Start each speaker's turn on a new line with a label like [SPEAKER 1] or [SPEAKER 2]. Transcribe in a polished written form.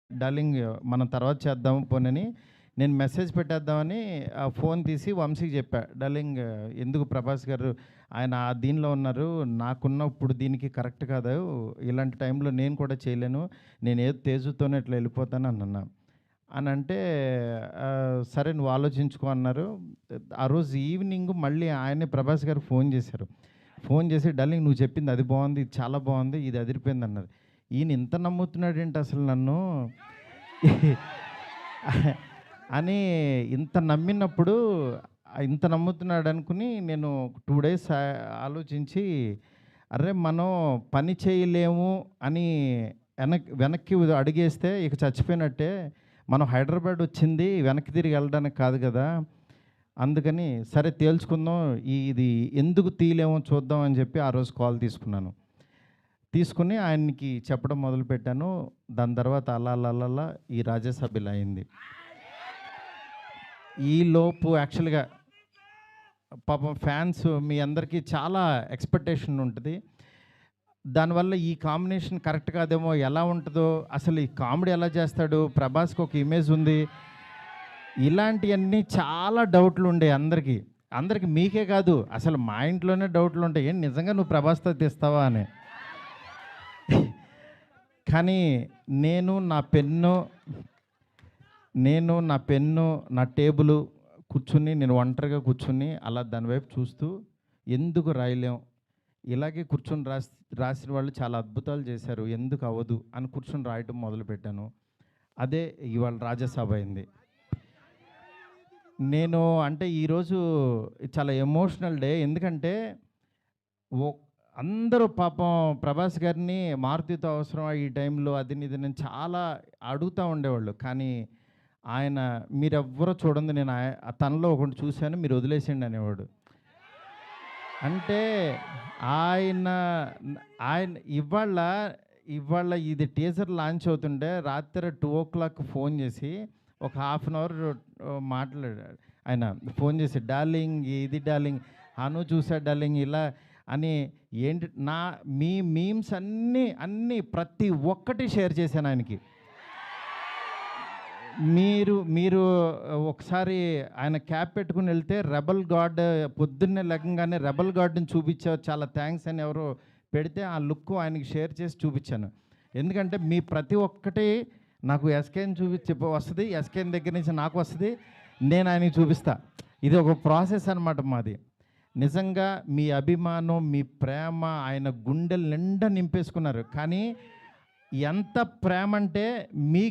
[SPEAKER 1] Darling మనం తర్వాత చేద్దాం పోనని నేను మెసేజ్ పెట్టేద్దామని ఆ ఫోన్ తీసి వంశీకి చెప్పా. డార్లింగ్ ఎందుకు ప్రభాస్ గారు ఆయన ఆ దీనిలో ఉన్నారు. నాకున్నప్పుడు దీనికి కరెక్ట్ కాదు. ఇలాంటి టైంలో నేను కూడా చేయలేను. నేనేదో తేజుతోనే ఇట్లా వెళ్ళిపోతాను అని అన్నా. అనంటే సరే నువ్వు ఆలోచించుకో అన్నారు. ఆ రోజు ఈవినింగ్ మళ్ళీ ఆయనే ప్రభాస్ గారు ఫోన్ చేశారు. ఫోన్ చేసి డార్లింగ్ నువ్వు చెప్పింది అది బాగుంది, ఇది చాలా బాగుంది, ఇది అదిరిపోయింది అన్నారు. ఈయన ఇంత నమ్ముతున్నాడేంటి అసలు నన్ను అని ఇంత నమ్మినప్పుడు ఇంత నమ్ముతున్నాడు అనుకుని నేను 2 డేస్ ఆలోచించి అరే మనం పని చేయలేము అని వెనక్కి అడిగేస్తే ఇక చచ్చిపోయినట్టే. మనం హైదరాబాద్ వచ్చింది వెనక్కి తిరిగి వెళ్ళడానికి కాదు కదా. అందుకని సరే తేల్చుకుందాం, ఇది ఎందుకు తీయలేమో చూద్దాం అని చెప్పి ఆ రోజు కాల్ తీసుకున్నాను. తీసుకుని ఆయనకి చెప్పడం మొదలుపెట్టాను. దాని తర్వాత అలా అలా అలా అలా ఈ రాజాసాబ్ ఇలా అయింది. ఈలోపు యాక్చువల్‌గా పాపం ఫ్యాన్స్ మీ అందరికీ చాలా ఎక్స్‌పెక్టేషన్ ఉంటుంది. దానివల్ల ఈ కాంబినేషన్ కరెక్ట్ కాదేమో, ఎలా ఉంటుందో, అసలు ఈ కామెడీ ఎలా చేస్తాడు, ప్రభాస్‌కి ఒక ఇమేజ్ ఉంది. ఇలాంటియన్నీ చాలా డౌట్లు ఉండే అందరికీ. అందరికి మీకే కాదు అసలు మా ఇంట్లోనే డౌట్లు ఉంటాయి. ఏంటి నిజంగా నువ్వు ప్రభాస్‌తో తీస్తావా అని. కానీ నేను నా పెన్ను, నా టేబులు కూర్చుని నేను ఒంటరిగా కూర్చుని అలా దాని వైపు చూస్తూ ఎందుకు రాయలేం, ఇలాగే కూర్చొని రాసిన వాళ్ళు చాలా అద్భుతాలు చేశారు, ఎందుకు అవ్వదు అని కూర్చొని రాయటం మొదలుపెట్టాను. అదే ఇవాళ రాజాసాబ్ అయింది. నేను అంటే ఈరోజు చాలా ఎమోషనల్ డే. ఎందుకంటే అందరూ పాపం ప్రభాస్ గారిని మారుతితో అవసరమా ఈ టైంలో అది ఇది నేను చాలా అడుగుతూ ఉండేవాళ్ళు. కానీ ఆయన మీరెవ్వరూ చూడండి, నేను తనలో ఒకటి చూశాను, మీరు వదిలేసేయండి అనేవాడు. అంటే ఆయన ఆయన ఇవాళ ఇది టీజర్ లాంచ్ అవుతుంటే రాత్రి 2:00 ఫోన్ చేసి ఒక హాఫ్ అన్ అవర్ మాట్లాడాడు. ఆయన ఫోన్ చేసి డార్లింగ్ ఇది డార్లింగ్ అను చూసా డార్లింగ్ ఇలా అని ఏంటి మీ మీమ్స్ అన్నీ ప్రతి ఒక్కటి షేర్ చేశాను ఆయనకి. మీరు ఒకసారి ఆయన క్యాప్ పెట్టుకుని వెళ్తే రెబల్ గాడ్ పొద్దున్నే లెగంగానే రెబల్ గాడ్ని చూపించావు, చాలా థ్యాంక్స్ అని ఎవరో పెడితే ఆ లుక్ ఆయనకి షేర్ చేసి చూపించాను. ఎందుకంటే మీ ప్రతి ఒక్కటి నాకు ఎస్కేని చూపించి వస్తుంది, ఎస్కేని దగ్గర నుంచి నాకు వస్తుంది, నేను ఆయనకి చూపిస్తా. ఇది ఒక ప్రాసెస్ అనమాట మాది. నిజంగా మీ అభిమానం, మీ ప్రేమ ఆయన గుండెల నిండా నింపేసుకున్నారు. కానీ ఎంత ప్రేమ అంటే మీ